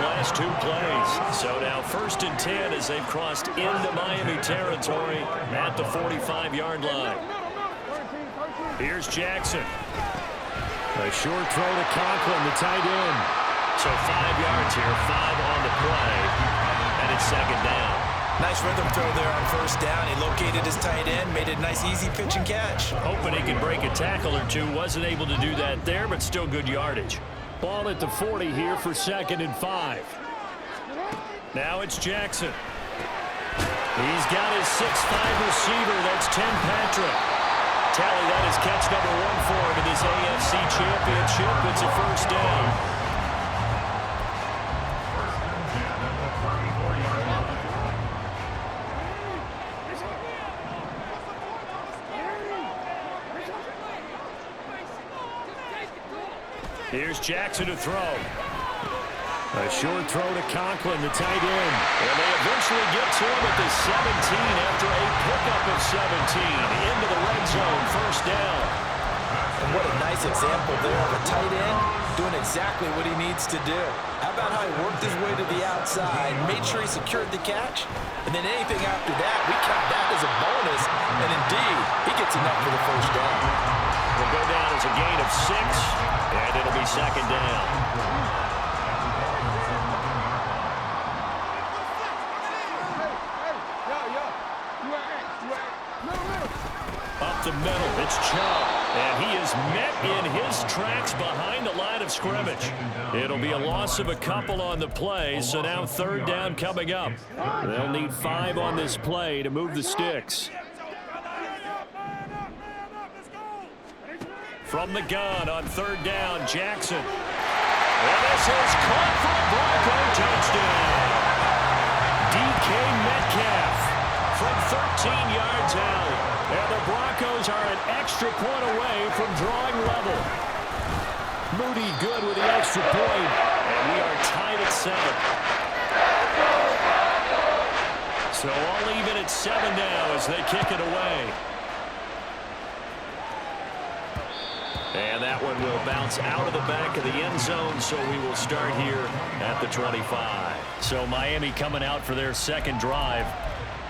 last two plays. So now 1st and 10 as they've crossed into Miami territory at the 45-yard line. Here's Jackson. A short throw to Conklin, the tight end. So 5 yards here, 5 on the play, and it's 2nd down. Nice rhythm throw there on 1st down. He located his tight end, made it a nice easy pitch and catch. Hoping he could break a tackle or two. Wasn't able to do that there, but still good yardage. Ball at the 40 here for 2nd and 5. Now it's Jackson. He's got his 6'5 receiver. That's Tim Patrick. Tally, that is catch number 1 for him in this AFC Championship. It's a 1st down. Here's Jackson to throw. A short throw to Conklin, the tight end. And they eventually get to him at the 17 after a pickup of 17. Into the red zone, 1st down. And what a nice example there of a tight end doing exactly what he needs to do. How about how he worked his way to the outside, made sure he secured the catch, and then anything after that, we count that as a bonus. And indeed, he gets enough for the 1st down. Will go down as a gain of 6, and it'll be 2nd down. Up the middle, it's Chubb, and he is met in his tracks behind the line of scrimmage. It'll be a loss of a couple on the play, so now 3rd down coming up. They'll need 5 on this play to move the sticks. From the gun on 3rd down, Jackson. And this is caught for a Bronco touchdown. DK Metcalf from 13 yards out. And the Broncos are an extra point away from drawing level. Moody good with the extra point. And we are tied at 7. So all even at 7 now as they kick it away. And that one will bounce out of the back of the end zone, so we will start here at the 25. So Miami coming out for their 2nd drive.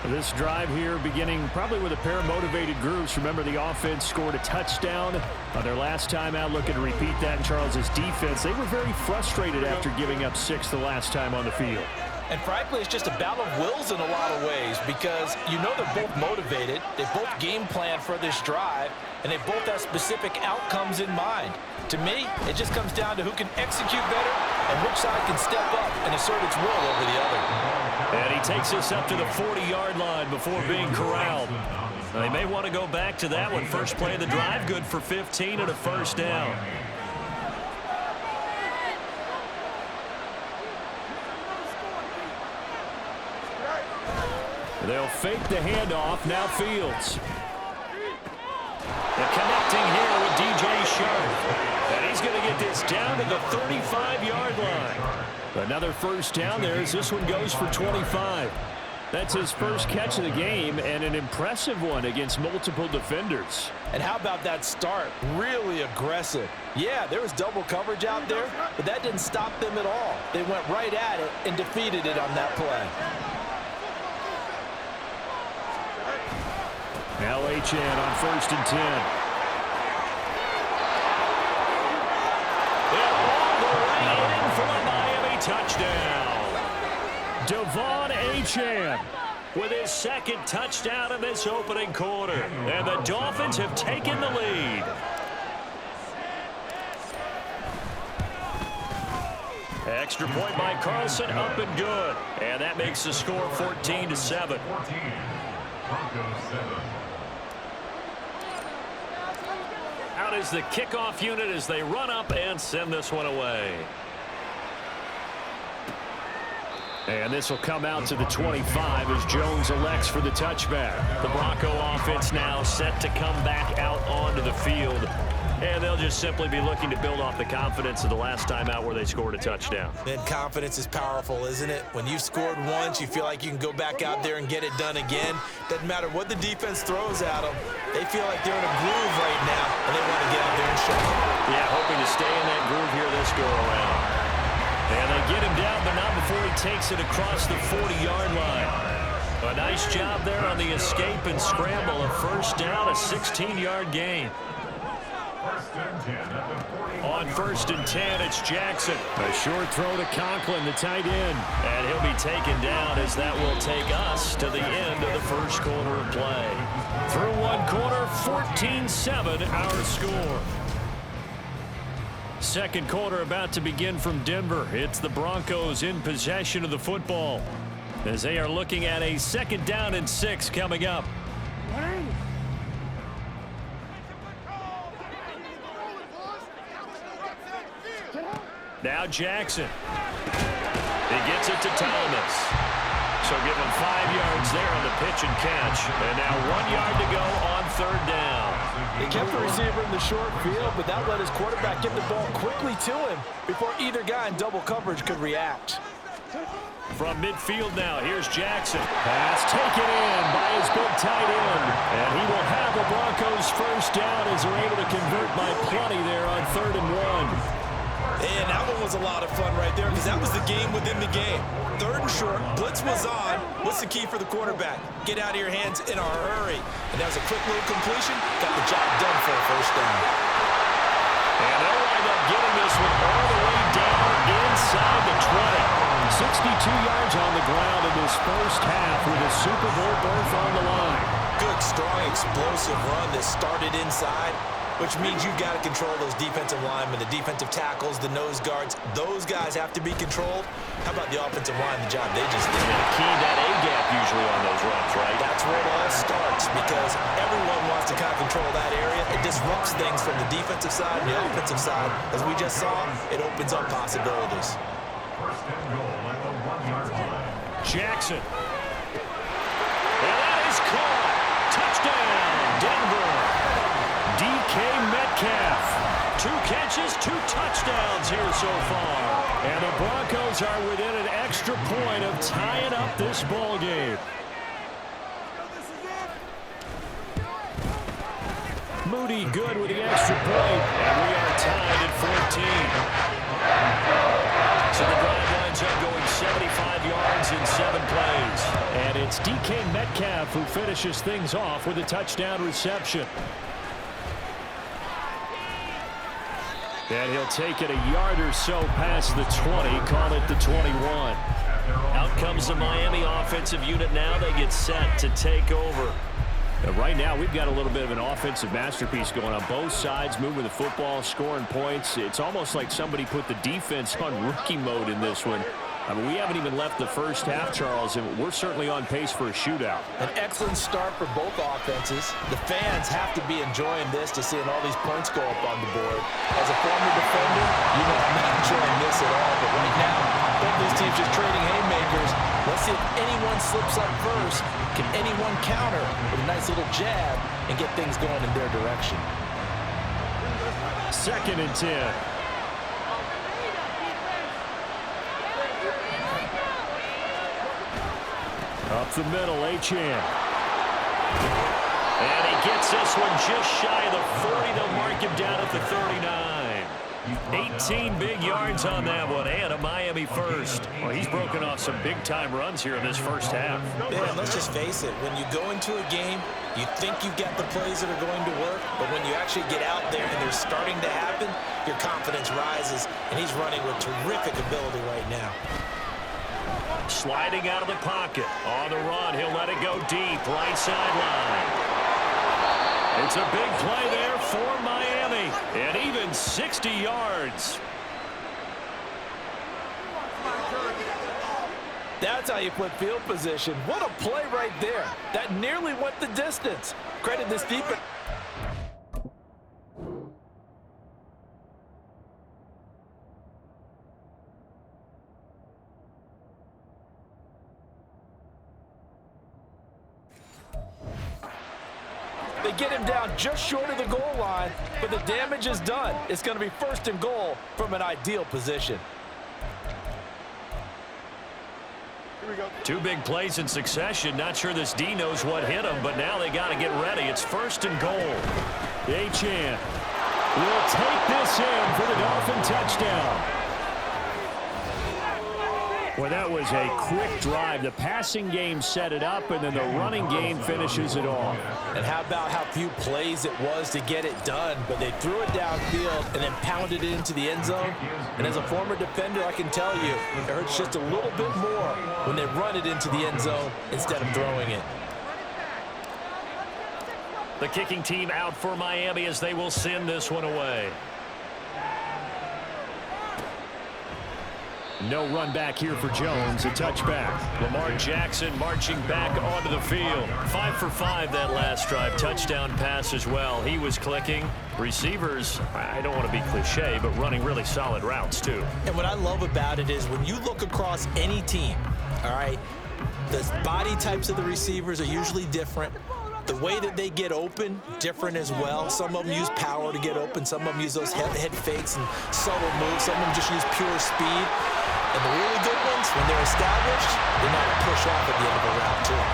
This drive here beginning probably with a pair of motivated groups. Remember, the offense scored a touchdown on their last time out. Looking to repeat that in Charles's defense. They were very frustrated after giving up 6 the last time on the field. And frankly, it's just a battle of wills in a lot of ways because you know they're both motivated. They both game plan for this drive, and they both have specific outcomes in mind. To me, it just comes down to who can execute better and which side can step up and assert its will over the other. And he takes us up to the 40-yard line before being corralled. They may want to go back to that one. First play of the drive, good for 15 and a 1st down. They'll fake the handoff. Now Fields. And connecting here with DJ Sharp. And he's going to get this down to the 35-yard line. Another 1st down there as this one goes for 25. That's his first catch of the game and an impressive one against multiple defenders. And how about that start? Really aggressive. Yeah, there was double coverage out there, but that didn't stop them at all. They went right at it and defeated it on that play. Now Achane on 1st and 10. And all the way in for a Miami touchdown. Devon Achane with his 2nd touchdown in this opening quarter. And the Dolphins have taken the lead. Extra point by Carlson, up and good. And that makes the score 14-7. Out is the kickoff unit as they run up and send this one away. And this will come out to the 25 as Jones elects for the touchback. The Bronco offense now set to come back out onto the field. And they'll just simply be looking to build off the confidence of the last time out where they scored a touchdown. And confidence is powerful, isn't it? When you've scored once, you feel like you can go back out there and get it done again. Doesn't matter what the defense throws at them. They feel like they're in a groove right now, and they want to get out there and show it. Yeah, hoping to stay in that groove here this go around. And they get him down, but not before he takes it across the 40-yard line. A nice job there on the escape and scramble. A first down, a 16-yard gain. On 1st and 10, it's Jackson. A short throw to Conklin, the tight end. And he'll be taken down as that will take us to the end of the first quarter of play. Through one quarter, 14-7 our score. Second quarter about to begin from Denver. It's the Broncos in possession of the football as they are looking at a 2nd down and 6 coming up. Now Jackson. He gets it to Thomas. So give him 5 yards there on the pitch and catch. And now 1 yard to go on 3rd down. They kept the receiver in the short field, but that let his quarterback get the ball quickly to him before either guy in double coverage could react. From midfield now, here's Jackson. Pass taken in by his big tight end. And he will have the Broncos first down as they're able to convert by plenty there on 3rd and 1. And that one was a lot of fun right there because that was the game within the game. 3rd and short, blitz was on. What's the key for the quarterback? Get out of your hands in a hurry. And that was a quick little completion. Got the job done for a first down. And they'll wind up getting this one all the way down inside the 20. 62 yards on the ground in this first half with a Super Bowl berth on the line. Good, strong, explosive run that started inside, which means you've got to control those defensive linemen, the defensive tackles, the nose guards. Those guys have to be controlled. How about the offensive line, the job they just did? Key that A-gap usually on those runs, right? That's where it all starts because everyone wants to kind of control that area. It disrupts things from the defensive side and the offensive side. As we just saw, it opens up possibilities. Jackson. And that is caught. Touchdown, Denver. DK Metcalf. 2 catches, 2 touchdowns here so far. And the Broncos are within an extra point of tying up this ball game. Moody good with the extra point. And we are tied at 14. So the drive winds up going 75 yards in 7 plays. And it's DK Metcalf who finishes things off with a touchdown reception. And he'll take it a yard or so past the 20, call it the 21. Out comes the Miami offensive unit now. They get set to take over. Right now, we've got a little bit of an offensive masterpiece going on both sides, moving the football, scoring points. It's almost like somebody put the defense on rookie mode in this one. I mean, we haven't even left the first half, Charles, and we're certainly on pace for a shootout. An excellent start for both offenses. The fans have to be enjoying this to seeing all these points go up on the board. As a former defender, you know I'm not enjoying this at all, but right now, both these teams just trading haymakers. Let's see if anyone slips up first. Can anyone counter with a nice little jab and get things going in their direction? 2nd and 10. Up the middle, Achane. And he gets this one just shy of the 40. They'll mark him down at the 39. 18 big yards on that one, and a Miami first. Well, he's broken off some big-time runs here in this first half. Yeah, let's just face it. When you go into a game, you think you've got the plays that are going to work, but when you actually get out there and they're starting to happen, your confidence rises, and he's running with terrific ability right now. Sliding out of the pocket. On the run, he'll let it go deep. Right sideline. It's a big play there for Miami. And even 60 yards. That's how you put field position. What a play right there. That nearly went the distance. Credit this defense. They get him down just short of the goal line, but the damage is done. It's going to be 1st and goal from an ideal position. Here we go. 2 big plays in succession. Not sure this D knows what hit him, but now they got to get ready. It's 1st and goal. Achane will take this in for the Dolphin touchdown. Well, that was a quick drive. The passing game set it up, and then the running game finishes it off. And how about how few plays it was to get it done, but they threw it downfield and then pounded it into the end zone. And as a former defender, I can tell you, it hurts just a little bit more when they run it into the end zone instead of throwing it. The kicking team out for Miami as they will send this one away. No run back here for Jones, a touchback. Lamar Jackson marching back onto the field. 5 for 5 that last drive. Touchdown pass as well. He was clicking. Receivers, I don't want to be cliche, but running really solid routes too. And what I love about it is when you look across any team, all right, the body types of the receivers are usually different. The way that they get open, different as well. Some of them use power to get open. Some of them use those head fakes and subtle moves. Some of them just use pure speed. And the really good ones, when they're established, they know how to push off at the end of a route, too.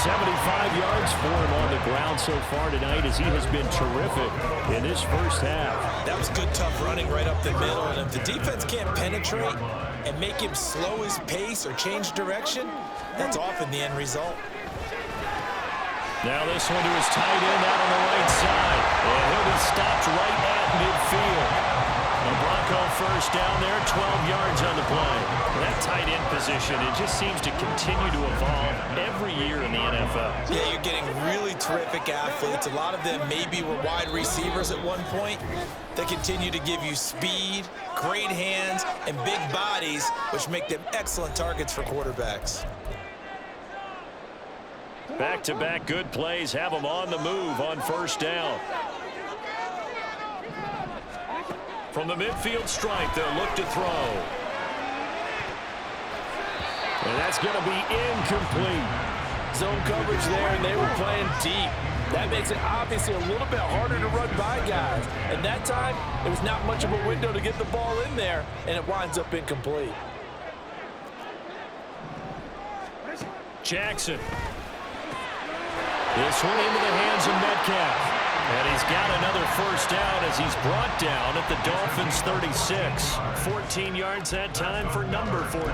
75 yards for him on the ground so far tonight as he has been terrific in this first half. That was good, tough running right up the middle. And if the defense can't penetrate and make him slow his pace or change direction, that's often the end result. Now this one to his tight end out on the right side. And he'll be stopped right at midfield. The Bronco first down there, 12 yards on the play. That tight end position, it just seems to continue to evolve every year in the NFL. Yeah, you're getting really terrific athletes. A lot of them maybe were wide receivers at one point. They continue to give you speed, great hands, and big bodies, which make them excellent targets for quarterbacks. Back-to-back good plays have them on the move on first down. From the midfield stripe, they'll look to throw. And that's going to be incomplete. Zone coverage there, and they were playing deep. That makes it obviously a little bit harder to run by guys. And that time, there was not much of a window to get the ball in there, and it winds up incomplete. Jackson. This one into the hands of Metcalf. And he's got another first down as he's brought down at the Dolphins' 36. 14 yards that time for number 14.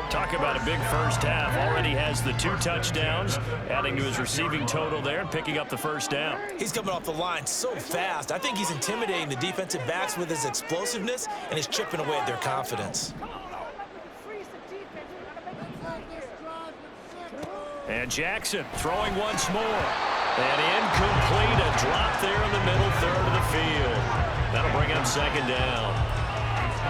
Talk about a big first half. Already has the 2 touchdowns, adding to his receiving total there and picking up the first down. He's coming off the line so fast. I think he's intimidating the defensive backs with his explosiveness and he's chipping away at their confidence. And Jackson throwing once more. And incomplete, a drop there in the middle third of the field. That'll bring up second down.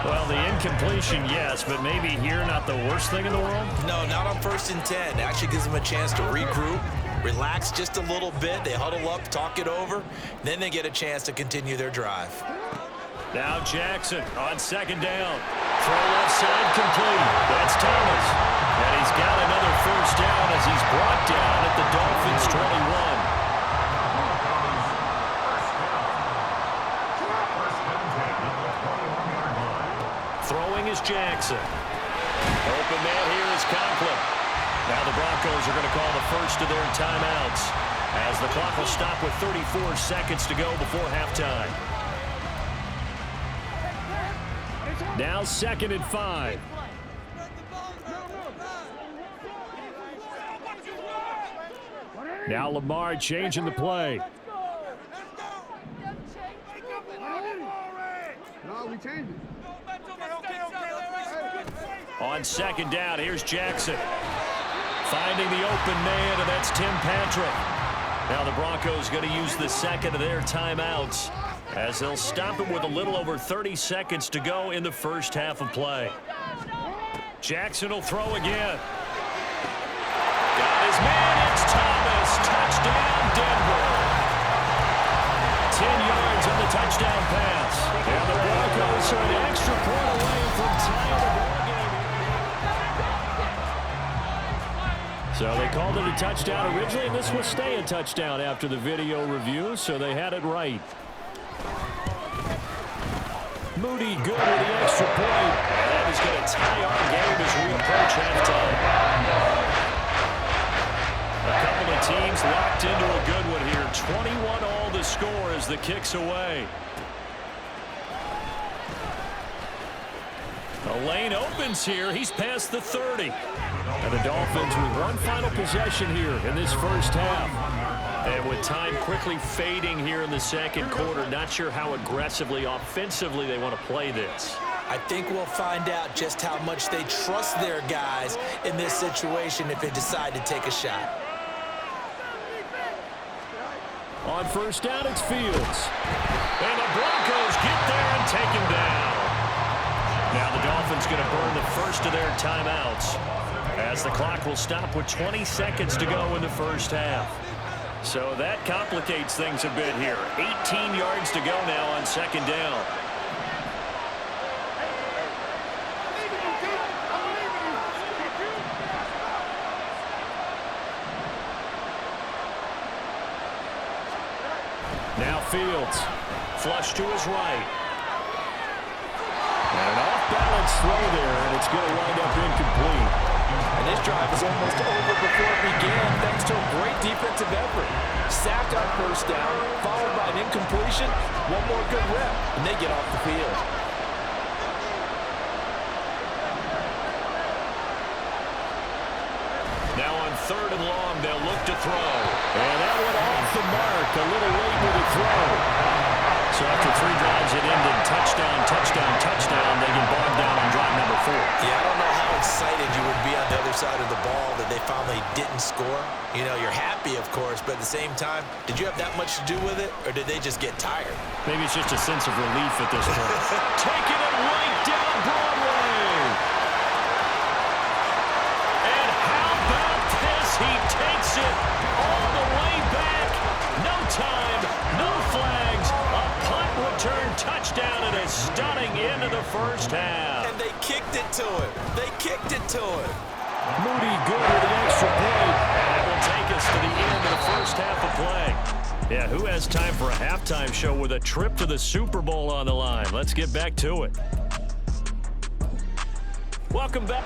Well, the incompletion, yes, but maybe here not the worst thing in the world? No, not on 1st and 10. It actually gives them a chance to regroup, relax just a little bit. They huddle up, talk it over, then they get a chance to continue their drive. Now Jackson on second down. Throw left side complete. That's Thomas. And he's got another first down as he's brought down at the Dolphins' 21. Throwing is Jackson. Open man here is Conklin. Now the Broncos are going to call the first of their timeouts as the clock will stop with 34 seconds to go before halftime. Now 2nd and 5. Now Lamar changing the play. No, we changed it. On second down, here's Jackson. Finding the open man, and that's Tim Patrick. Now the Broncos going to use the second of their timeouts as they'll stop him with a little over 30 seconds to go in the first half of play. Jackson will throw again. Got his man, it's Thomas. Touchdown, Denver. 10 yards on the touchdown pass. And the Broncos are an extra point away from tying the ball game. So they called it a touchdown originally, and this will stay a touchdown after the video review, so they had it right. Moody good with the extra point. And that is going to tie our game as we approach halftime. A couple of teams locked into a good one here. 21 all the score as the kick's away. A lane opens here. He's past the 30. And the Dolphins with one final possession here in this first half. And with time quickly fading here in the second quarter, not sure how aggressively, offensively they want to play this. I think we'll find out just how much they trust their guys in this situation if they decide to take a shot. On first down, it's Fields. And the Broncos get there and take him down. Now the Dolphins going to burn the first of their timeouts as the clock will stop with 20 seconds to go in the first half. So that complicates things a bit here. 18 yards to go now on second down. Now Fields, flush to his right. And an off-balance throw there, and it's going to wind up incomplete. And this drive is almost over before it began thanks to a great defensive effort. Sacked on first down, followed by an incompletion, one more good rep, and they get off the field. Now on third and long, they'll look to throw. And that went off the mark, a little late with the throw. So after 3 drives, it ended touchdown, touchdown, touchdown. They get bogged down on drive number 4. Yeah, I don't know how excited you would be on the other side of the ball that they finally didn't score. You know, you're happy, of course, but at the same time, did you have that much to do with it, or did they just get tired? Maybe it's just a sense of relief at this point. Taking it right down Broadway. And how about this? He takes it all the way back. No time, no flags. A punt return touchdown and a stunning end of the first half. And they kicked it to him. They kicked it to him. Moody good with an extra point. And that will take us to the end of the first half of play. Yeah, who has time for a halftime show with a trip to the Super Bowl on the line? Let's get back to it. Welcome back.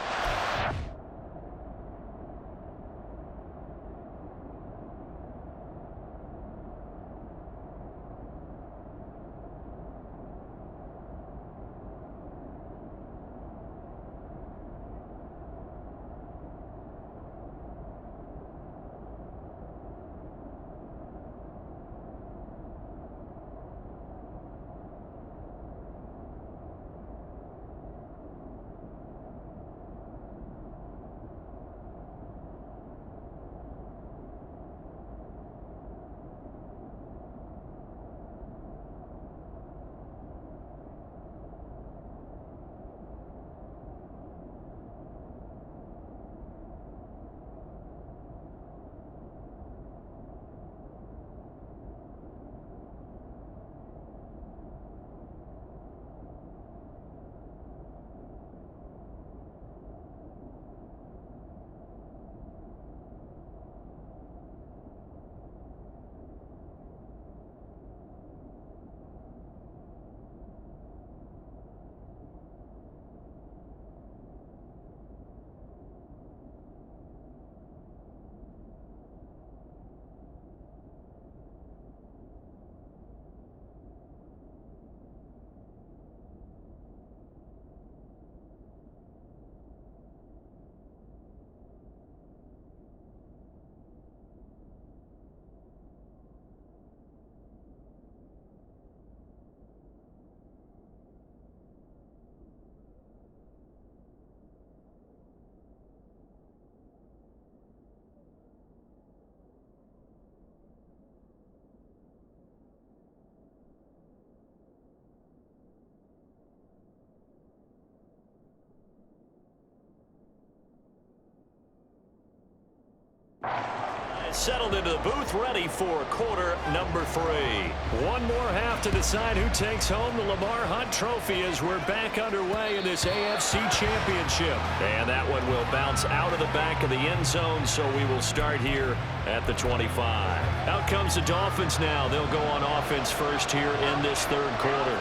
Settled into the booth, ready for quarter number 3. One more half to decide who takes home the Lamar Hunt Trophy as we're back underway in this AFC Championship. And that one will bounce out of the back of the end zone, so we will start here at the 25. Out comes the Dolphins now. They'll go on offense first here in this third quarter.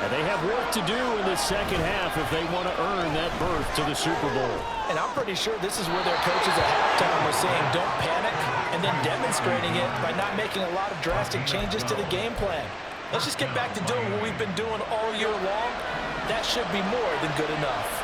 And they have work to do in the second half if they want to earn that berth to the Super Bowl. And I'm pretty sure this is where their coaches at halftime were saying don't panic, and then demonstrating it by not making a lot of drastic changes to the game plan. Let's just get back to doing what we've been doing all year long that should be more than good enough.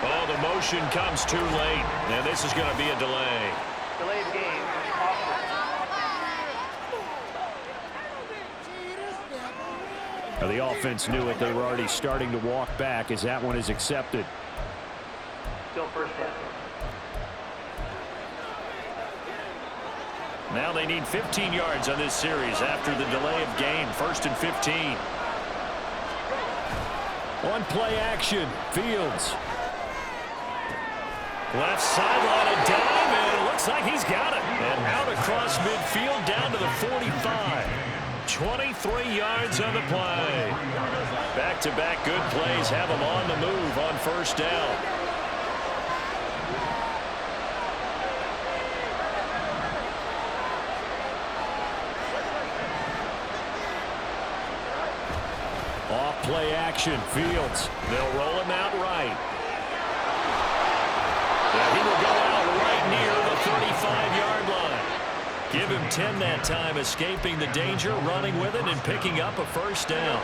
Oh, the motion comes too late, and this is going to be a delay. Delayed game. Now, the offense knew it. They were already starting to walk back as that one is accepted. Still first down. Now they need 15 yards on this series after the delay of game. 1st and 15. On play action, Fields. Left sideline, a dime, and it looks like he's got it. And out across midfield down to the 45. 23 yards on the play. Back-to-back good plays have him on the move on 1st down. Off play action, Fields. They'll roll him out right. Yeah, he will go out right near the 35-yard line. Give him 10 that time, escaping the danger, running with it, and picking up a 1st down.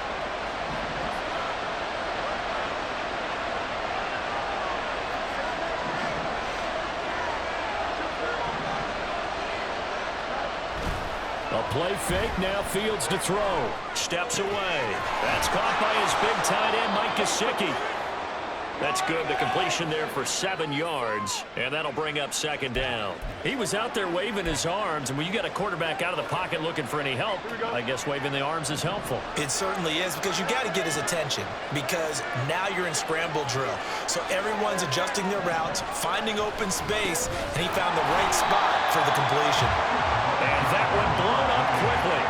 A play fake, now Fields to throw. Steps away. That's caught by his big tight end, Mike Gesicki. That's good. The completion there for 7 yards, and that'll bring up 2nd down. He was out there waving his arms, and when you got a quarterback out of the pocket looking for any help, I guess waving the arms is helpful. It certainly is, because you got to get his attention, because now you're in scramble drill. So everyone's adjusting their routes, finding open space, and he found the right spot for the completion. And that one blown up quickly,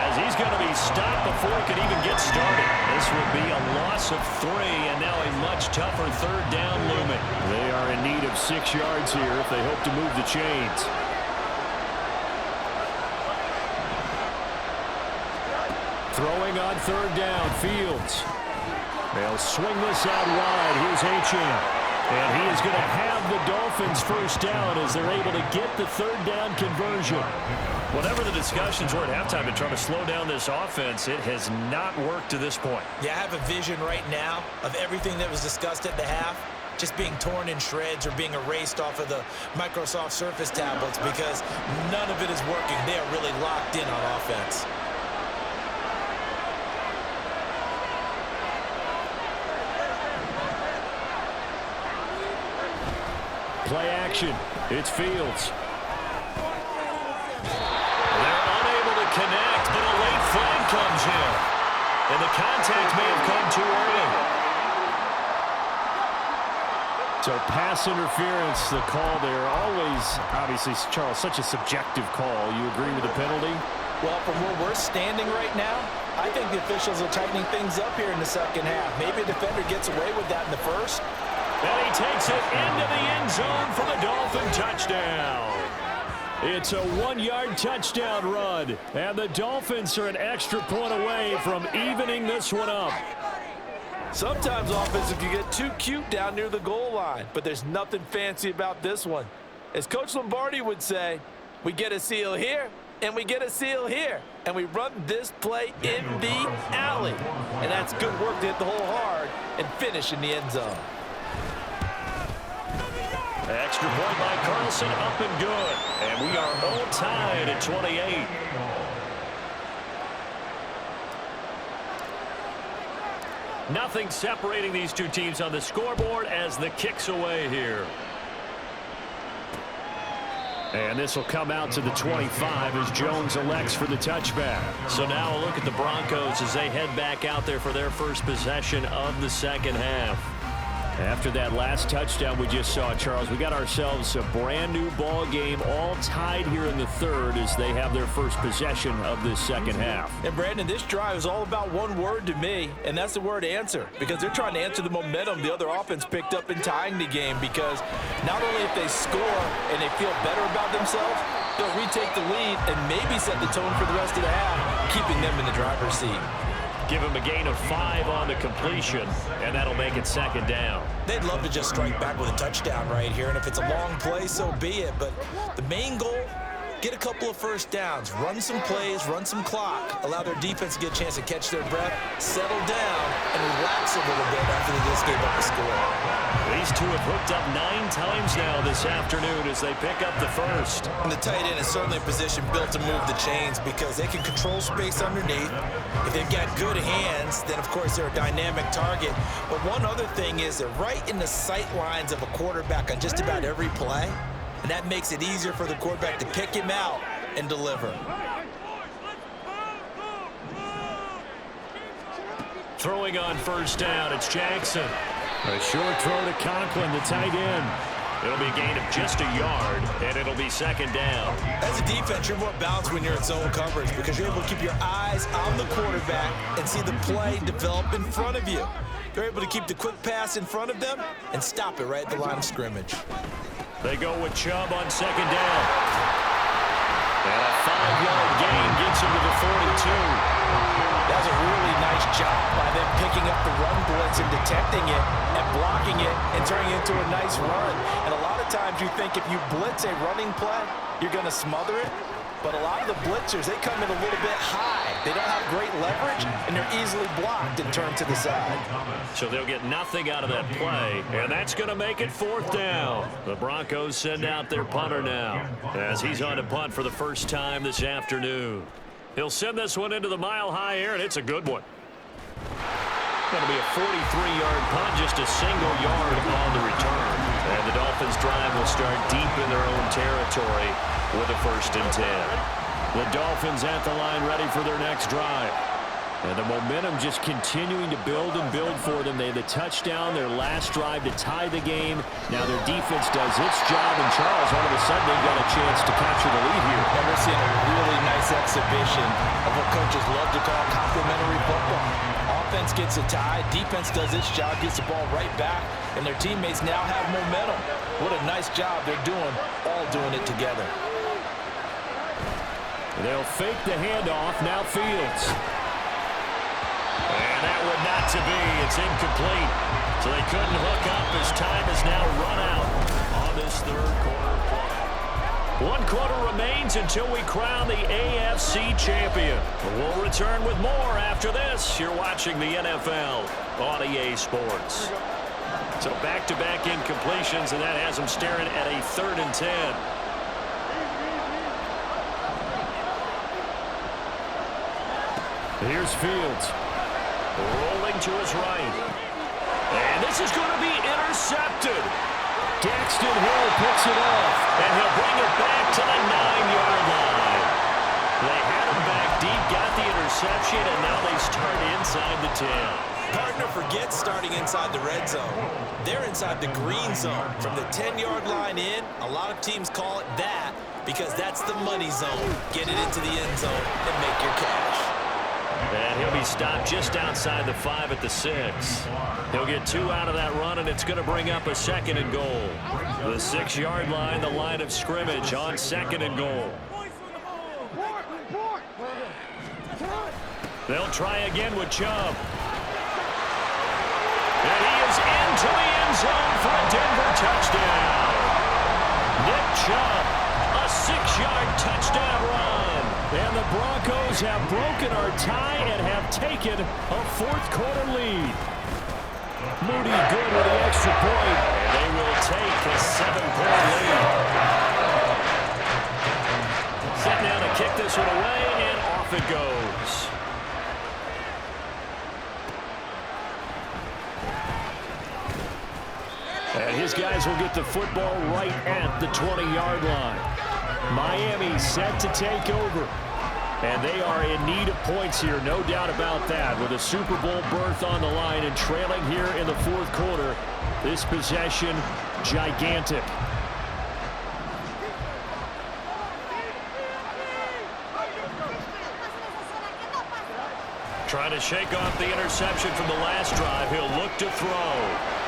as he's going to be stopped before he could even get started. This would be a loss of 3, and now a much tougher 3rd down looming. They are in need of 6 yards here if they hope to move the chains. Throwing on 3rd down, Fields. They'll swing this out wide. Here's Achane. And he is going to have the Dolphins 1st down as they're able to get the 3rd down conversion. Whatever the discussions were at halftime to try to slow down this offense, it has not worked to this point. Yeah, I have a vision right now of everything that was discussed at the half just being torn in shreds or being erased off of the Microsoft Surface tablets, because none of it is working. They are really locked in on offense. Play action. It's Fields. They're unable to connect, but a late flag comes in. And the contact may have come too early. So pass interference, the call there. Always, obviously, Charles, such a subjective call. You agree with the penalty? Well, from where we're standing right now, I think the officials are tightening things up here in the 2nd half. Maybe a defender gets away with that in the 1st. And he takes it into the end zone for the Dolphin touchdown. It's a 1-yard touchdown run, and the Dolphins are an extra point away from evening this one up. Sometimes offensive can get too cute down near the goal line, but there's nothing fancy about this one. As Coach Lombardi would say, we get a seal here, and we get a seal here, and we run this play in the alley. And that's good work to hit the hole hard and finish in the end zone. Extra point by Carlson, up and good. And we are all tied at 28. Nothing separating these two teams on the scoreboard as the kick's away here. And this will come out to the 25 as Jones elects for the touchback. So now a look at the Broncos as they head back out there for their first possession of the 2nd half. After that last touchdown we just saw, Charles, we got ourselves a brand new ball game, all tied here in the 3rd as they have their first possession of this 2nd half. And Brandon, this drive is all about one word to me, and that's the word answer, because they're trying to answer the momentum the other offense picked up in tying the game, because not only if they score and they feel better about themselves, they'll retake the lead and maybe set the tone for the rest of the half, keeping them in the driver's seat. Give him a gain of 5 on the completion, and that'll make it second down. They'd love to just strike back with a touchdown right here, and if it's a long play, so be it. But the main goal, get a couple of first downs, run some plays, run some clock, allow their defense to get a chance to catch their breath, settle down, and relax a little bit after they just gave up a score. These two have hooked up 9 times now this afternoon as they pick up the first. And the tight end is certainly a position built to move the chains because they can control space underneath. If they've got good hands, then of course they're a dynamic target. But one other thing is they're right in the sight lines of a quarterback on just about every play. And that makes it easier for the quarterback to pick him out and deliver. Throwing on first down, it's Jackson. A short throw to Conklin, the tight end. It'll be a gain of just a yard, and it'll be second down. As a defense, you're more balanced when you're in zone coverage because you're able to keep your eyes on the quarterback and see the play develop in front of you. You're able to keep the quick pass in front of them and stop it right at the line of scrimmage. They go with Chubb on second down. And a 5-yard gain gets him to the 42. That was a really nice job by them picking up the run blitz and detecting it and blocking it and turning it into a nice run. And a lot of times you think if you blitz a running play, you're going to smother it. But a lot of the blitzers, they come in a little bit high. They don't have great leverage, and they're easily blocked and turned to the side. So they'll get nothing out of that play, and that's going to make it fourth down. The Broncos send out their punter now as he's on to punt for the first time this afternoon. He'll send this one into the mile-high air, and it's a good one. Going to be a 43-yard punt, just a single yard on the return. And the Dolphins' drive will start deep in their own territory with a 1st and 10. The Dolphins at the line ready for their next drive. And the momentum just continuing to build and build for them. They had the touchdown, their last drive to tie the game. Now their defense does its job, and Charles, all of a sudden, they got a chance to capture the lead here. And we're seeing a really nice exhibition of what coaches love to call complementary football. Offense gets a tie, defense does its job, gets the ball right back, and their teammates now have momentum. What a nice job they're doing, all doing it together. They'll fake the handoff, now Fields. And that one not to be. It's incomplete. So they couldn't hook up as time has now run out on this third quarter play. 1 quarter remains until we crown the AFC champion. We'll return with more after this. You're watching the NFL on EA Sports. So back-to-back incompletions, and that has them staring at a 3rd and 10. Here's Fields. Rolling to his right. And this is going to be intercepted. Daxton Hill picks it off, and he'll bring it back to the 9-yard line. They had him back deep, got the interception, and now they start inside the 10. Partner forgets starting inside the red zone. They're inside the green zone. From the 10-yard line in, a lot of teams call it that because that's the money zone. Get it into the end zone and make your cash. And he'll be stopped just outside the 5 at the 6. He'll get 2 out of that run, and it's going to bring up a 2nd and goal. The 6-yard line, the line of scrimmage on 2nd and goal. They'll try again with Chubb. And he is into the end zone for a Denver touchdown. Nick Chubb, a 6-yard touchdown run. And the Broncos have broken our tie and have taken a 4th quarter lead. Moody good with the extra point. And they will take a 7-point lead. Set down to kick this one away, and off it goes. And his guys will get the football right at the 20-yard line. Miami set to take over. And they are in need of points here, no doubt about that. With a Super Bowl berth on the line and trailing here in the 4th quarter, this possession gigantic. Trying to shake off the interception from the last drive. He'll look to throw.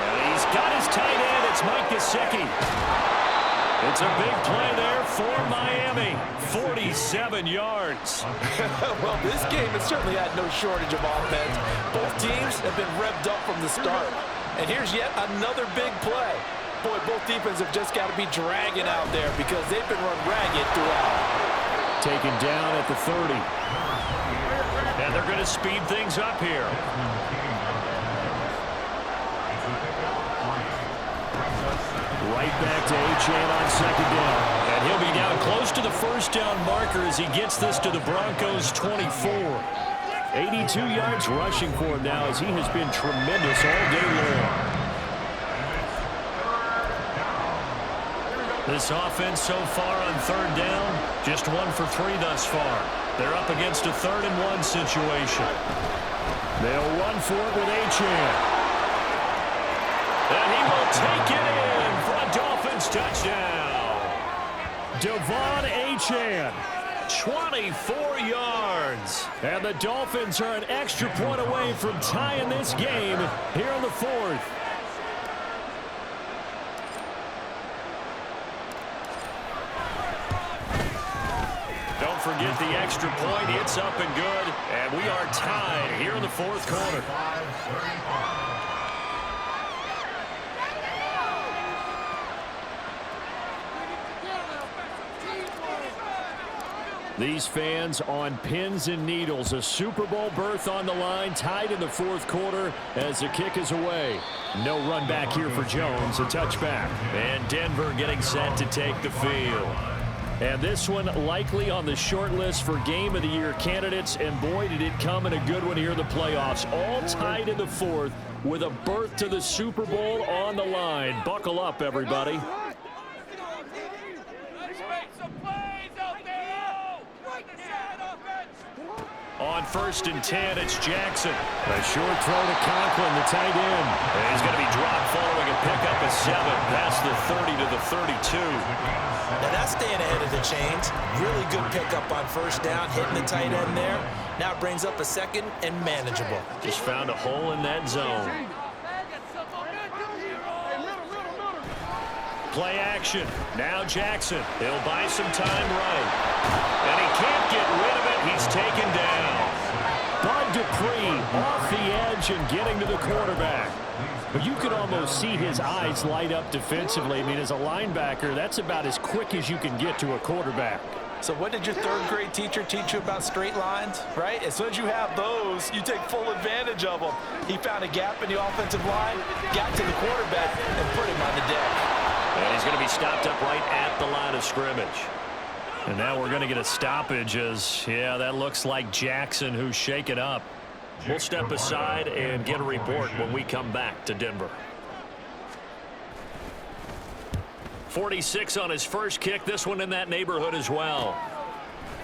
And he's got his tight end. It's Mike Gesicki. It's a big play there for Miami. 47 yards. Well, this game has certainly had no shortage of offense. Both teams have been revved up from the start. And here's yet another big play. Boy, both defenses have just got to be dragging out there because they've been run ragged throughout. Taken down at the 30. And they're going to speed things up here. Right back to Achane on second down. And he'll be down close to the first down marker as he gets this to the Broncos' 24. 82 yards rushing for him now as he has been tremendous all day long. This offense so far on third down, just 1 for 3 thus far. They're up against a 3rd-and-1 situation. They'll run for it with Achane. And he will take it in for a Dolphins touchdown. Devon Achane, 24 yards. And the Dolphins are an extra point away from tying this game here in the 4th. Don't forget the extra point. It's up and good. And we are tied here in the 4th quarter. These fans on pins and needles. A Super Bowl berth on the line, tied in the 4th quarter as the kick is away. No run back here for Jones, a touchback. And Denver getting set to take the field. And this one likely on the short list for Game of the Year candidates. And boy, did it come in a good one here in the playoffs. All tied in the 4th with a berth to the Super Bowl on the line. Buckle up, everybody. On 1st and 10, it's Jackson. A short throw to Conklin, the tight end. And he's going to be dropped following a pickup of 7 past the 30 to the 32. Now that's staying ahead of the chains. Really good pickup on 1st down, hitting the tight end there. Now it brings up a 2nd and manageable. Just found a hole in that zone. Play action. Now Jackson. He'll buy some time right. And he can't get rid of it. He's taken down. Bud Dupree off the edge and getting to the quarterback. But you could almost see his eyes light up defensively. I mean, as a linebacker, that's about as quick as you can get to a quarterback. So what did your 3rd grade teacher teach you about straight lines, right? As soon as you have those, you take full advantage of them. He found a gap in the offensive line, got to the quarterback, and put him on the deck. And he's going to be stopped up right at the line of scrimmage. And now we're going to get a stoppage as, yeah, that looks like Jackson who's shaken up. We'll step aside and get a report when we come back to Denver. 46 on his first kick. This one in that neighborhood as well.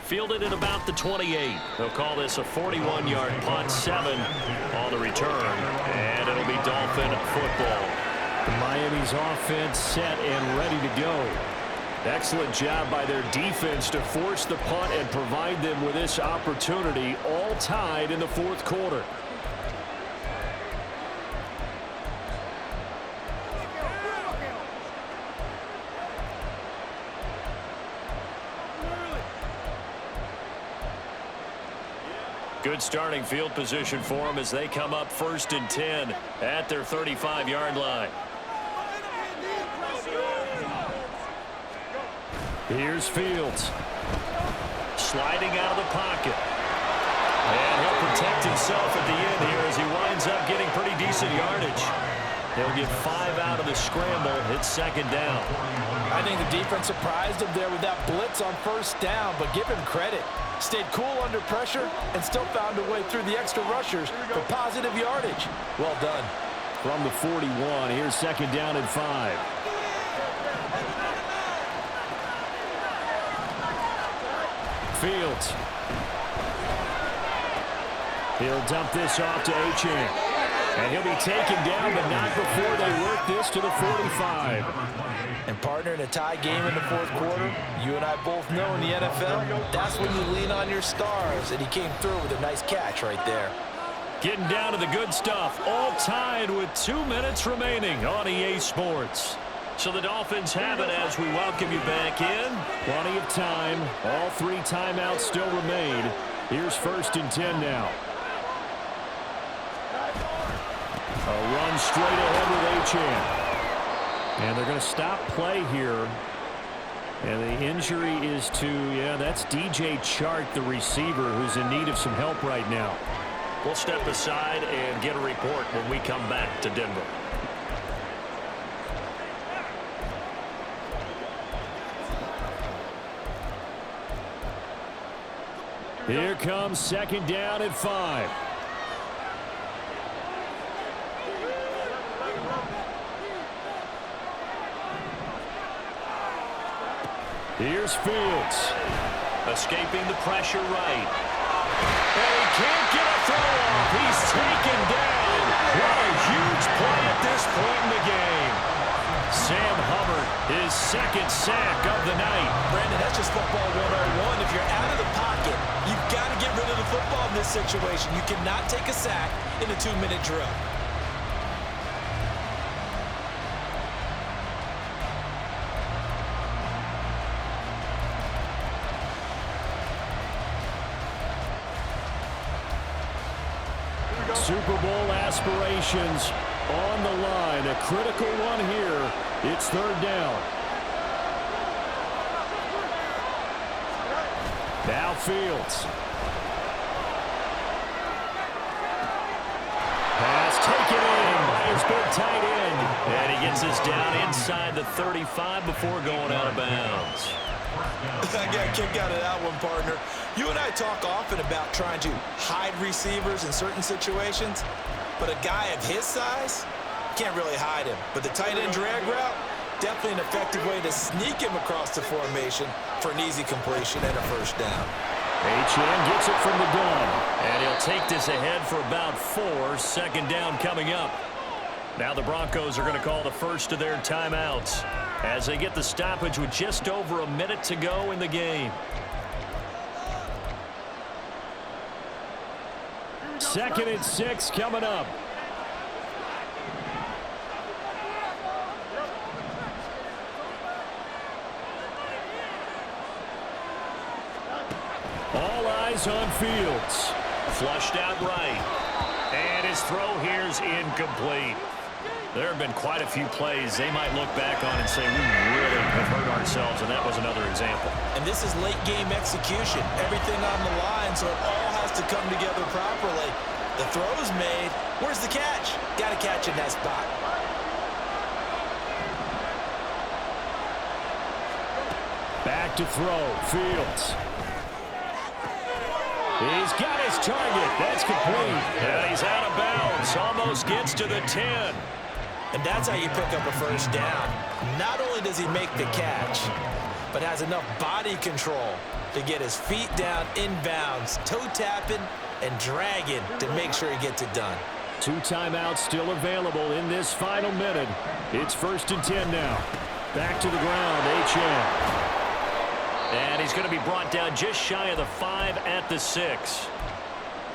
Fielded at about the 28. They'll call this a 41-yard punt, 7 on the return. And it'll be Dolphin football. Miami's offense set and ready to go. Excellent job by their defense to force the punt and provide them with this opportunity, all tied in the 4th quarter. Good starting field position for them as they come up 1st and 10 at their 35-yard line. Here's Fields. Sliding out of the pocket. And he'll protect himself at the end here as he winds up getting pretty decent yardage. They'll get 5 out of the scramble. It's 2nd down. I think the defense surprised him there with that blitz on 1st down, but give him credit. Stayed cool under pressure and still found a way through the extra rushers for positive yardage. Well done. From the 41, here's 2nd down and 5. Fields. He'll dump this off to Achane. And he'll be taken down, but not before they work this to the 45. And partner, in a tie game in the 4th quarter, you and I both know in the NFL, that's when you lean on your stars. And he came through with a nice catch right there. Getting down to the good stuff. All tied with 2 minutes remaining on EA Sports. So the Dolphins have it as we welcome you back in. Plenty of time. All 3 timeouts still remain. Here's 1st and 10 now. A run straight ahead with Achane. And they're going to stop play here. And the injury is to, that's DJ Chark, the receiver, who's in need of some help right now. We'll step aside and get a report when we come back to Denver. Here comes 2nd down and 5. Here's Fields. Escaping the pressure right. And he can't get a throw off. He's taken down. What a huge play at this point in the game. Sam Hubbard, his 2nd sack of the night. Brandon, that's just football 101. If you're out of the pocket, you've got to get rid of the football in this situation. You cannot take a sack in a 2-minute drill. Super Bowl aspirations on the line. A critical one here. It's 3rd down. Now Fields. Pass taken in by his big tight end. And he gets us down inside the 35 before going out of bounds. I got a kick out of that one, partner. You and I talk often about trying to hide receivers in certain situations, but a guy of his size can't really hide him. But the tight end drag route, definitely an effective way to sneak him across the formation for an easy completion and a 1st down. Achane gets it from the gun. And he'll take this ahead for about 4. 2nd down coming up. Now the Broncos are going to call the first of their timeouts as they get the stoppage with just over a minute to go in the game. 2nd and 6 coming up. All eyes on Fields. Flushed out right. And his throw here's incomplete. There have been quite a few plays they might look back on and say, we really have hurt ourselves, and that was another example. And this is late game execution. Everything on the line, so it all has to come together properly. The throw's made. Where's the catch? Got to catch in that spot. Back to throw. Fields. He's got his target. That's complete. And he's out of bounds. Almost gets to the 10. And that's how you pick up a 1st down. Not only does he make the catch, but has enough body control to get his feet down inbounds, toe tapping and dragging to make sure he gets it done. 2 timeouts still available in this final minute. It's 1st and 10 now. Back to the ground, Achane. And he's going to be brought down just shy of the 5 at the 6.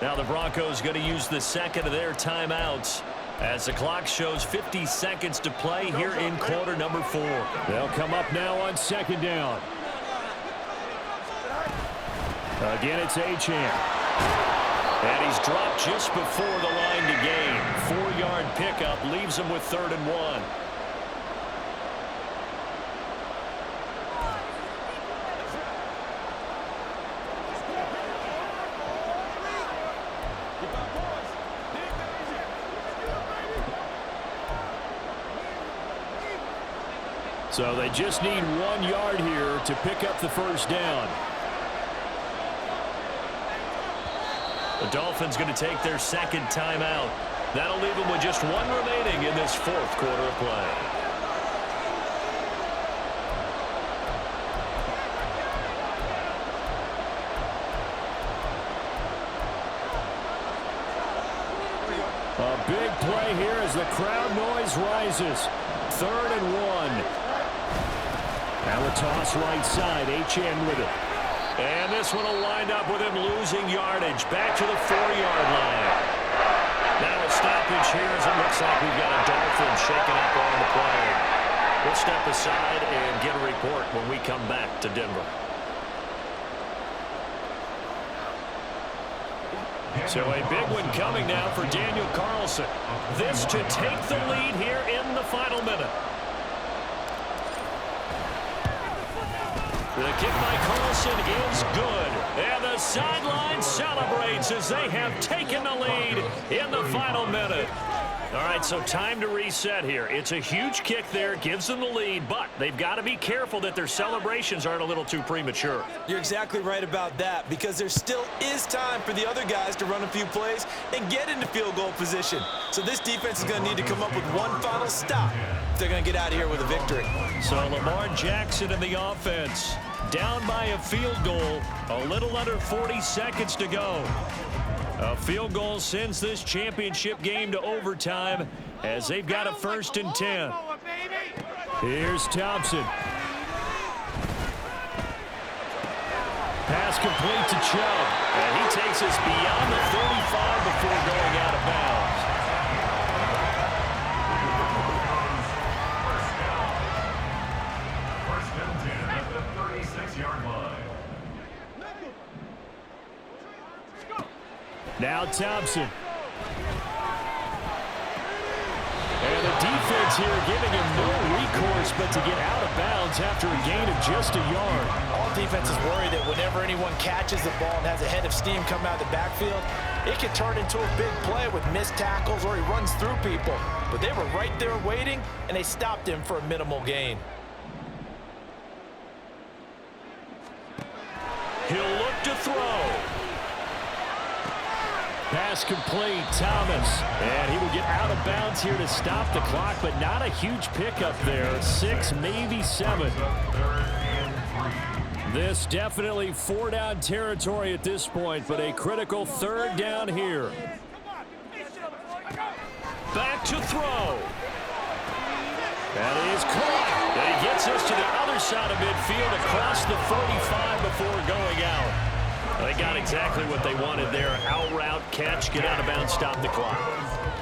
Now the Broncos going to use the 2nd of their timeouts as the clock shows 50 seconds to play here in quarter number 4. They'll come up now on 2nd down. Again, it's Achane. And he's dropped just before the line to gain. 4-yard pickup leaves him with 3rd and 1. So they just need 1 yard here to pick up the 1st down. The Dolphins going to take their 2nd timeout. That'll leave them with just 1 remaining in this 4th quarter of play. A big play here as the crowd noise rises. 3rd and 1. Now a toss right side. Achane with it. And this one will wind up with him losing yardage. Back to the 4-yard line. Now a stoppage here as it looks like we've got a Dolphin shaking up on the play. We'll step aside and get a report when we come back to Denver. So a big one coming now for Daniel Carlson. This to take the lead here in the final minute. The kick by Carlson is good. And the sideline celebrates as they have taken the lead in the final minute. All right, so time to reset here. It's a huge kick there, gives them the lead, but they've got to be careful that their celebrations aren't a little too premature. You're exactly right about that, because there still is time for the other guys to run a few plays and get into field goal position. So this defense is going to need to come up with one final stop if they're going to get out of here with a victory. So Lamar Jackson in the offense, down by a field goal, a little under 40 seconds to go. A field goal sends this championship game to overtime as they've got a 1st and 10. Here's Thompson. Pass complete to Chubb. And he takes us beyond the 35 before going out of bounds. First and 10 at the 36-yard line. Now Thompson. And the defense here giving him no recourse but to get out of bounds after a gain of just a yard. All defenses worry that whenever anyone catches the ball and has a head of steam come out of the backfield, it can turn into a big play with missed tackles or he runs through people. But they were right there waiting, and they stopped him for a minimal gain. He'll look to throw. Pass complete, Thomas. And he will get out of bounds here to stop the clock, but not a huge pickup there. 6, maybe 7. This definitely 4-down territory at this point, but a critical 3rd down here. Back to throw. That is caught. And he gets us to the other side of midfield across the 45 before going out. They got exactly what they wanted there. Out route, catch, get out of bounds, stop the clock.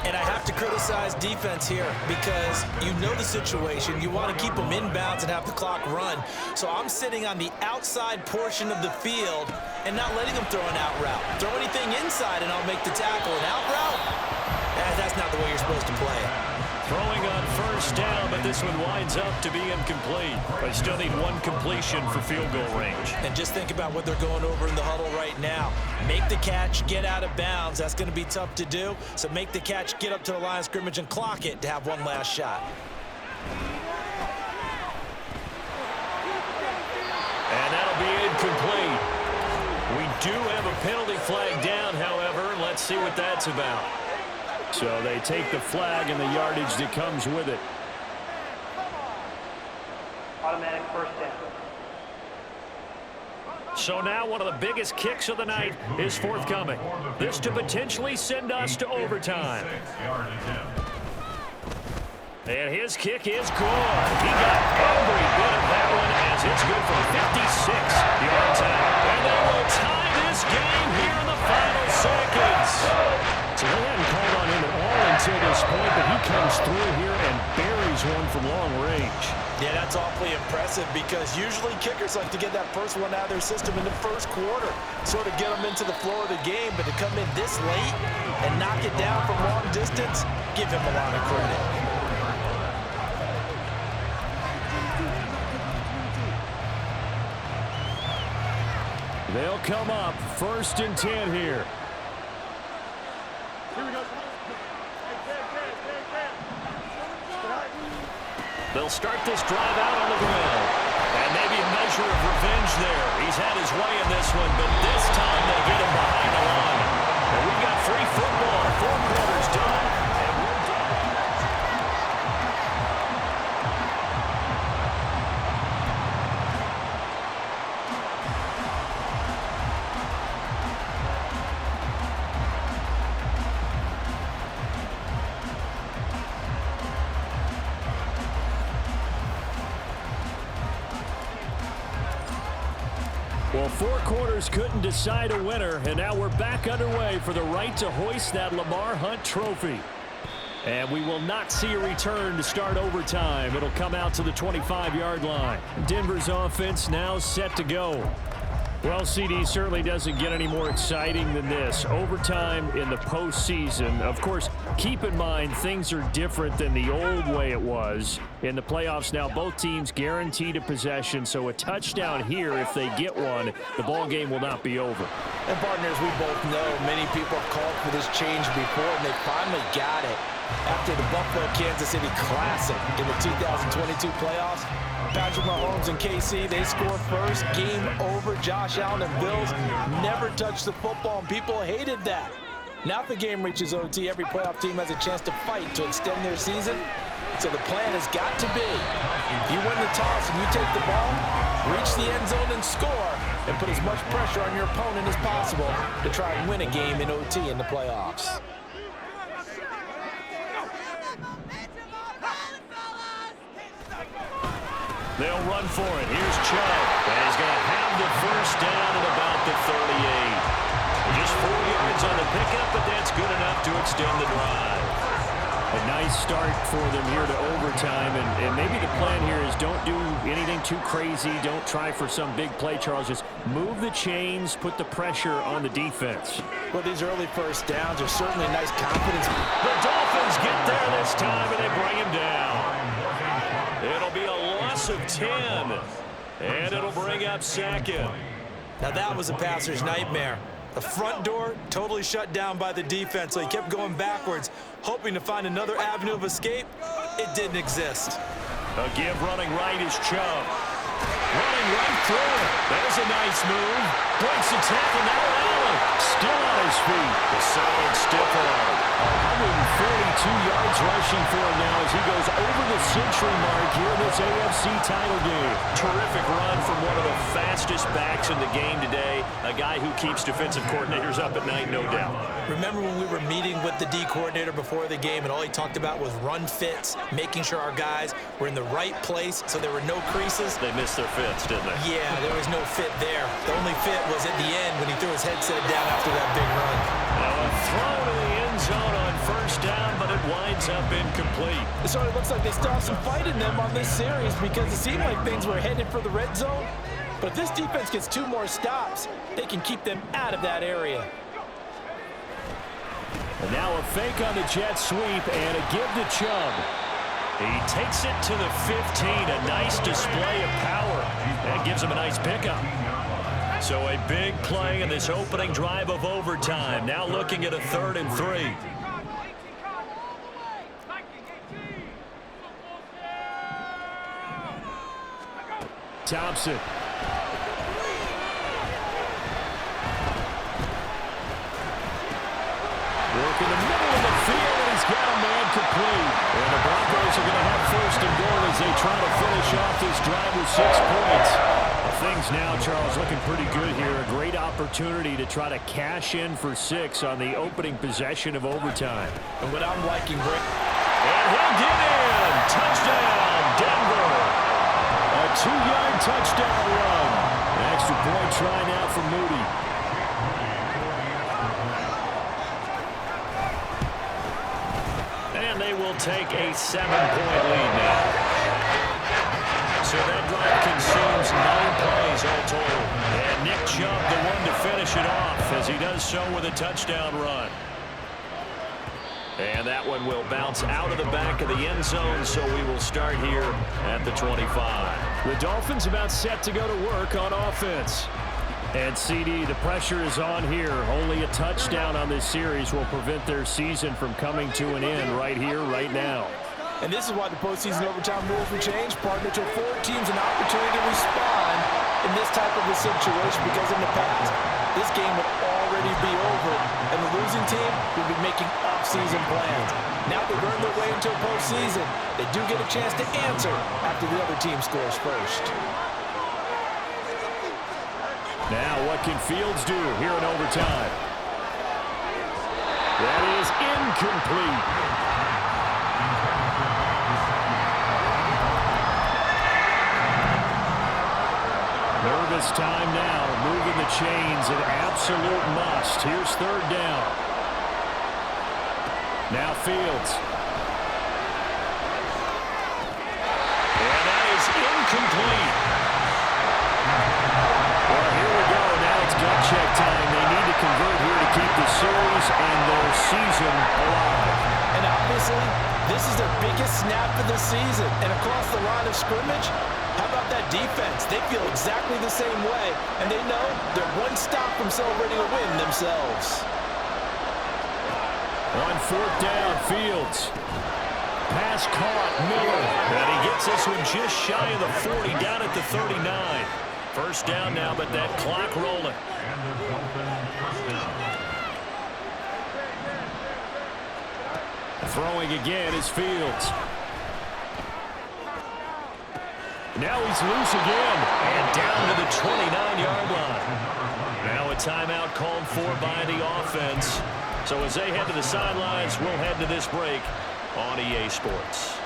And I have to criticize defense here because you know the situation. You want to keep them inbounds and have the clock run. So I'm sitting on the outside portion of the field and not letting them throw an out route. Throw anything inside and I'll make the tackle. An out route? That's not the way you're supposed to play it. Throwing on 1st down, but this one winds up to be incomplete. They still need one completion for field goal range. And just think about what they're going over in the huddle right now. Make the catch, get out of bounds. That's going to be tough to do. So make the catch, get up to the line of scrimmage, and clock it to have one last shot. And that'll be incomplete. We do have a penalty flag down, however. Let's see what that's about. So they take the flag and the yardage that comes with it. Automatic 1st down. So now one of the biggest kicks of the night is forthcoming. This to potentially send us to overtime. And his kick is good. He got every bit of that one as it's good for 56 yards out. And they will tie this game here in the final seconds. So they hadn't called on him at all until this point, but he comes through here and buries one from long range. Yeah, that's awfully impressive because usually kickers like to get that first one out of their system in the first quarter, sort of get them into the flow of the game, but to come in this late and knock it down from long distance, give him a lot of credit. They'll come up 1st and 10 here. They'll start this drive out on the ground. And maybe a measure of revenge there. He's had his way in this one, but this time they get him behind the line. And we've got free football. 4 quarters done. And we're done. Well, 4 quarters couldn't decide a winner, and now we're back underway for the right to hoist that Lamar Hunt trophy. And we will not see a return to start overtime. It'll come out to the 25-yard line. Denver's offense now set to go. Well, CD, certainly doesn't get any more exciting than this. Overtime in the postseason. Of course, keep in mind things are different than the old way it was. In the playoffs now, both teams guaranteed a possession, so a touchdown here, if they get one, the ball game will not be over. And partners, we both know many people have called for this change before, and they finally got it. After the Buffalo-Kansas City Classic in the 2022 playoffs, Patrick Mahomes and KC, they score first. Game over. Josh Allen and Bills never touched the football, and people hated that. Now if the game reaches OT, every playoff team has a chance to fight to extend their season. So the plan has got to be, you win the toss and you take the ball, reach the end zone and score, and put as much pressure on your opponent as possible to try and win a game in OT in the playoffs. They'll run for it. Here's Chubb. And he's going to have the first down at about the 38. Just 4 yards on the pickup, but that's good enough to extend the drive. A nice start for them here to overtime. And maybe the plan here is don't do anything too crazy. Don't try for some big play, Charles. Just move the chains, put the pressure on the defense. Well, these early first downs are certainly a nice confidence. The Dolphins get there this time, and they bring him down. It'll be a loss of 10, and it'll bring up second. Now that was a passer's nightmare. The front door totally shut down by the defense, so he kept going backwards, hoping to find another avenue of escape. It didn't exist. A give running right is Chubb. Running right through it. There's a nice move. Breaks the tackle. Now Allen still on his feet. The solid stiff arm. 142 yards rushing for him now as he goes over the century mark here in this AFC title game. Terrific run from one of the fastest backs in the game today. A guy who keeps defensive coordinators up at night, no doubt. Remember when we were meeting with the D coordinator before the game and all he talked about was run fits, making sure our guys were in the right place so there were no creases? They missed their fits, didn't they? Yeah, there was no fit there. The only fit was at the end when he threw his headset down after that big run. Now a throw to the end zone on first down, but it winds up incomplete. So it looks like they still have some fight in them on this series because it seemed like things were headed for the red zone. But if this defense gets 2 more stops, they can keep them out of that area. And now a fake on the jet sweep and a give to Chubb. He takes it to the 15. A nice display of power. That gives him a nice pickup. So a big play in this opening drive of overtime. Now looking at a 3rd and 3. Thompson. Work in the middle of the field, and he's got a man complete. And the Broncos are going to have 1st and goal as they try to finish off this drive with 6 points. Things now, Charles, looking pretty good here. A great opportunity to try to cash in for 6 on the opening possession of overtime. And what I'm liking, Rick. And he'll get in. Touchdown, Denver. A 2-yard touchdown run. An extra point try now for Moody. And they will take a 7-point lead now. So that drive consumes 9 plays all total. And Nick Chubb, the one to finish it off, as he does so with a touchdown run. And that one will bounce out of the back of the end zone, so we will start here at the 25. The Dolphins about set to go to work on offense. And CD, the pressure is on here. Only a touchdown on this series will prevent their season from coming to an end right here, right now. And this is why the postseason overtime rules were changed, partner, to afford teams an opportunity to respond in this type of a situation, because in the past, this game would already be over, and the losing team would be making off-season plans. Now they've earned their way into a postseason. They do get a chance to answer after the other team scores first. Now what can Fields do here in overtime? That is incomplete. Nervous time now, moving the chains, an absolute must. Here's 3rd down. Now Fields. incomplete. Well, here we go. Now it's gut check time. They need to convert here to keep the series and their season alive. And obviously, this is their biggest snap of the season. And across the line of scrimmage, how about that defense? They feel exactly the same way, and they know they're one stop from celebrating a win themselves. On fourth down, Fields. Pass caught, Miller. And he gets this one just shy of the 40, down at the 39. First down now, but that clock rolling. And the Dolphin first down. Throwing again is Fields. Now he's loose again. And down to the 29-yard line. Now a timeout called for by the offense. So as they head to the sidelines, we'll head to this break on EA Sports.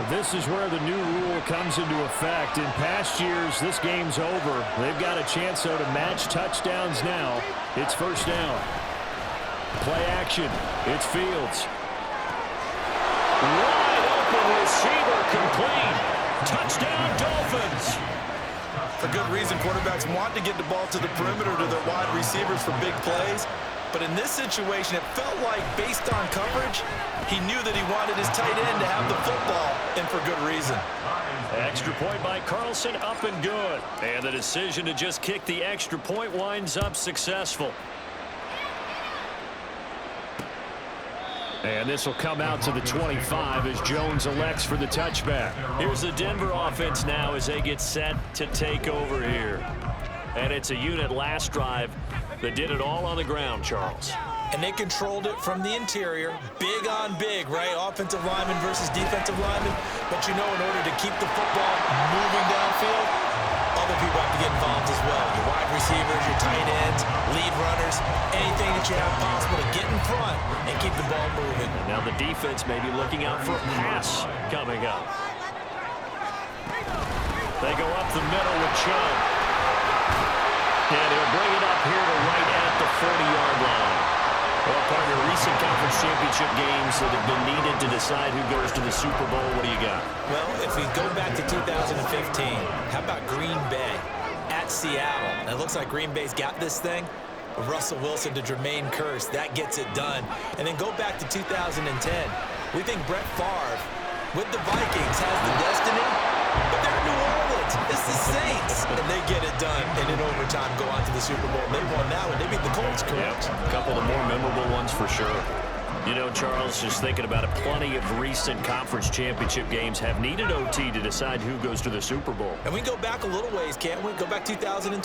This is where the new rule comes into effect. In past years, this game's over. They've got a chance, though, to match touchdowns now. It's first down. Play action. It's Fields. Wide open receiver complete. Touchdown, Dolphins. For good reason, quarterbacks want to get the ball to the perimeter to their wide receivers for big plays. But in this situation, it felt like, based on coverage, he knew that he wanted his tight end to have the football, and for good reason. Extra point by Carlson, up and good. And the decision to just kick the extra point winds up successful. And this will come out to the 25 as Jones elects for the touchback. Here's the Denver offense now as they get set to take over here. And it's a unit last drive that did it all on the ground, Charles. And they controlled it from the interior, big on big, right? Offensive lineman versus defensive lineman. But you know, in order to keep the football moving downfield, other people have to get involved as well. Your wide receivers, your tight ends, lead runners, anything that you have possible to get in front and keep the ball moving. And now the defense may be looking out for a pass coming up. They go up the middle with Chubb. And he'll bring it up here to right at the 40-yard line. Well, partner, recent conference championship games that have been needed to decide who goes to the Super Bowl. What do you got? Well, if we go back to 2015, how about Green Bay at Seattle? And it looks like Green Bay's got this thing. Russell Wilson to Jermaine Kearse, that gets it done. And then go back to 2010. We think Brett Favre with the Vikings has the destiny, but they're New Orleans. It's the Saints. And they get it done. And in overtime, go on to the Super Bowl. They won that one. They beat the Colts, correct? A couple of the more memorable ones for sure. You know, Charles, just thinking about it, plenty of recent conference championship games have needed OT to decide who goes to the Super Bowl. And we can go back a little ways, can't we? Go back 2012.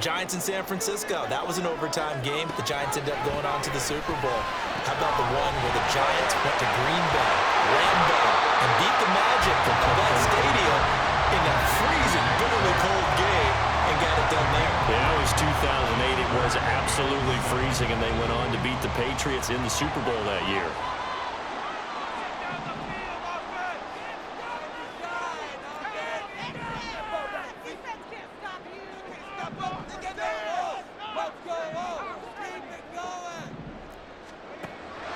Giants in San Francisco. That was an overtime game. The Giants ended up going on to the Super Bowl. How about the one where the Giants went to Green Bay, Lambeau, and beat the Magic of that stadium in that freezing, bitterly cold game and got it done there. Yeah, it was 2008. It was absolutely freezing, and they went on to beat the Patriots in the Super Bowl that year.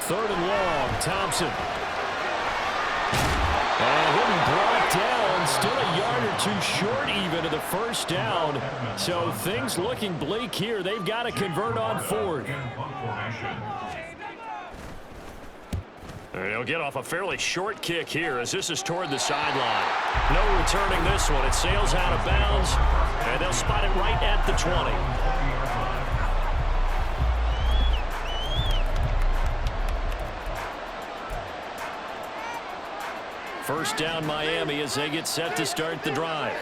Third and long, Thompson. And he'll be brought down, still a yard or two short even of the first down. So things looking bleak here. They've got to convert on fourth. And he'll get off a fairly short kick here as this is toward the sideline. No returning this one. It sails out of bounds, and they'll spot it right at the 20. First down Miami as they get set to start the drive.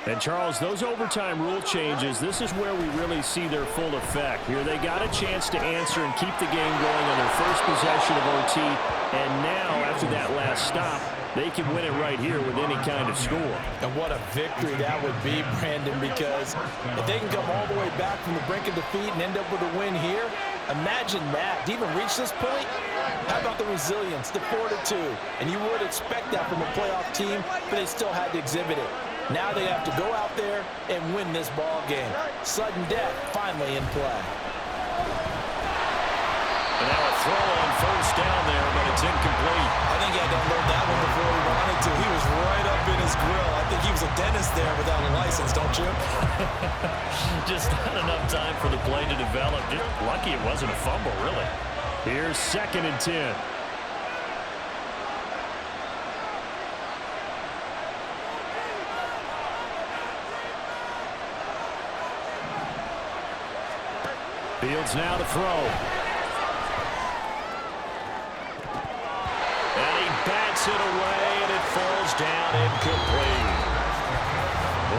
And, Charles, those overtime rule changes, this is where we really see their full effect. Here they got a chance to answer and keep the game going on their first possession of OT. And now, after that last stop, they can win it right here with any kind of score. And what a victory that would be, Brandon, because if they can come all the way back from the brink of defeat and end up with a win here, imagine that. To even reach this point, how about the resilience, the fortitude? And you would expect that from a playoff team, but they still had to exhibit it. Now they have to go out there and win this ball game. Sudden death finally in play. And now a throw on first down there, but it's incomplete. I think he had to unload that one before he wanted to. He was right up have been his grill. I think he was a dentist there without a license, don't you? Just not enough time for the play to develop. Just lucky it wasn't a fumble, really. Here's 2nd and 10. Fields now to throw. And he bats it away, and it falls down incomplete.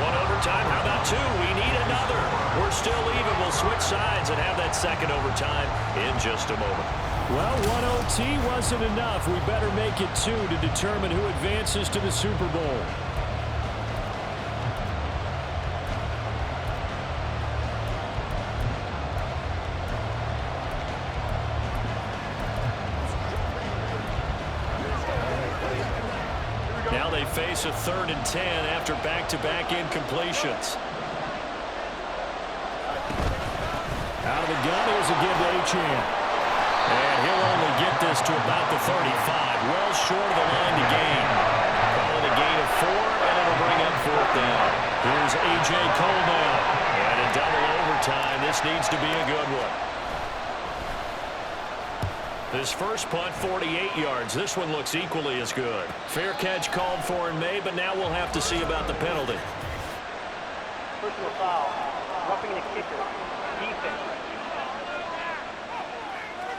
One overtime. How about 2? We need another. We're still even. We'll switch sides and have that 2nd overtime in just a moment. Well, 1 OT wasn't enough. We better make it 2 to determine who advances to the Super Bowl. Now they face a 3rd and 10 after back-to-back incompletions. Out of the gun, here's a give to Achane. And he'll only get this to about the 35. Well short of the line to gain. Call it a gain of 4, and it'll bring up 4th down. Here's A.J. Cole now. And in double overtime, this needs to be a good one. This first punt, 48 yards. This one looks equally as good. Fair catch called for and made, but now we'll have to see about the penalty. Personal foul. Roughing the kicker. Defense.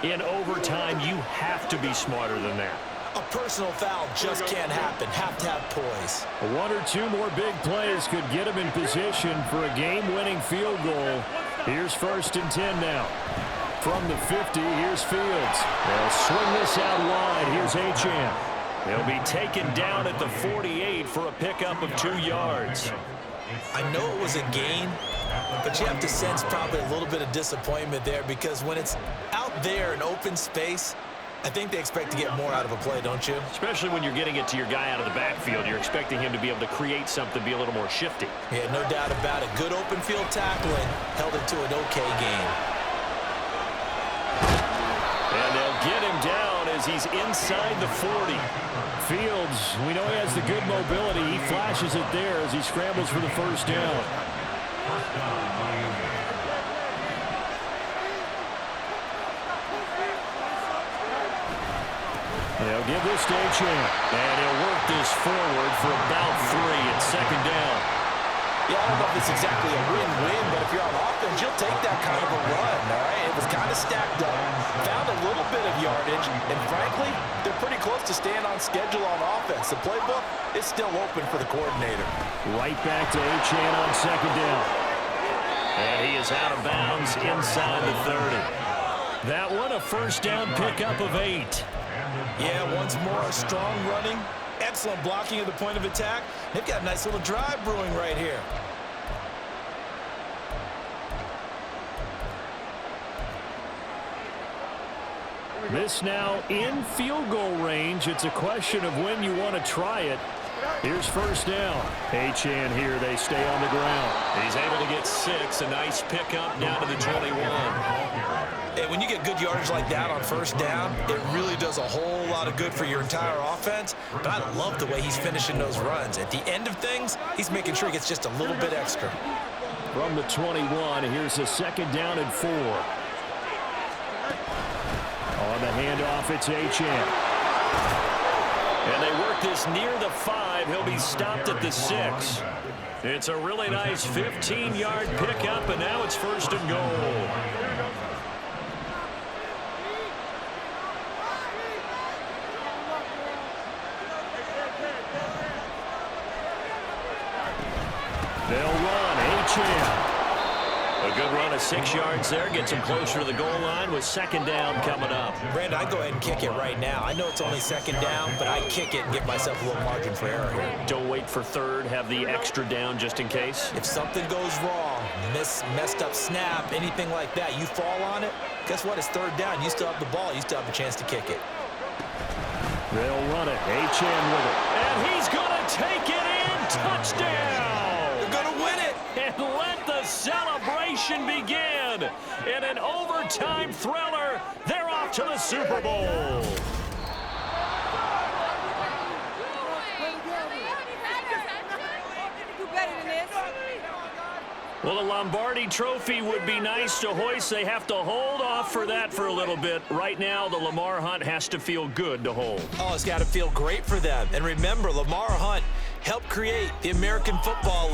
In overtime, you have to be smarter than that. A personal foul just can't happen. Have to have poise. 1 or 2 more big plays could get him in position for a game-winning field goal. Here's 1st and 10 now. From the 50, here's Fields. They'll swing this out wide. Here's Achane. He'll be taken down at the 48 for a pickup of 2 yards. I know it was a gain, but you have to sense probably a little bit of disappointment there because when it's out there in open space, I think they expect to get more out of a play, don't you? Especially when you're getting it to your guy out of the backfield. You're expecting him to be able to create something, be a little more shifty. Yeah, no doubt about it. Good open field tackling held it to an okay game. And they'll get him down as he's inside the 40. Fields, we know he has the good mobility. He flashes it there as he scrambles for the 1st down. They'll give this to Achane. And he'll work this forward for about 3 at 2nd down. Yeah, I don't know if it's exactly a win-win, but if you're on offense, you'll take that kind of a run, all right? It was kind of stacked up, found a little bit of yardage, and frankly, they're pretty close to staying on schedule on offense. The playbook is still open for the coordinator. Right back to Achane on 2nd down. And he is out of bounds inside the 30. That one, a 1st down pickup of 8. Yeah, once more, strong running, excellent blocking at the point of attack. They've got a nice little drive brewing right here. This now in field goal range. It's a question of when you want to try it. Here's 1st down. Achane here. They stay on the ground. He's able to get 6. A nice pickup down to the 21. And when you get good yardage like that on 1st down, it really does a whole lot of good for your entire offense. But I love the way he's finishing those runs. At the end of things, he's making sure he gets just a little bit extra. From the 21, here's a 2nd down and 4. On the handoff, it's Achane. And they work this near the 5. He'll be stopped at the 6. It's a really nice 15-yard pickup, and now it's 1st and goal. They'll run. Achane. A good run of 6 yards there. Gets him closer to the goal line with 2nd down coming up. Brandon, I'd go ahead and kick it right now. I know it's only 2nd down, but I'd kick it and give myself a little margin for error here. Don't wait for 3rd. Have the extra down just in case. If something goes wrong, messed up snap, anything like that, you fall on it, guess what? It's 3rd down. You still have the ball. You still have a chance to kick it. They'll run it. Achane with it. And he's going to take it in. Touchdown. They're going to win it. And let the celebration begin. In an overtime thriller, they're off to the Super Bowl. Well, the Lombardi Trophy would be nice to hoist. They have to hold off for that for a little bit. Right now, the Lamar Hunt has to feel good to hold. Oh, it's got to feel great for them. And remember, Lamar Hunt helped create the American Football League.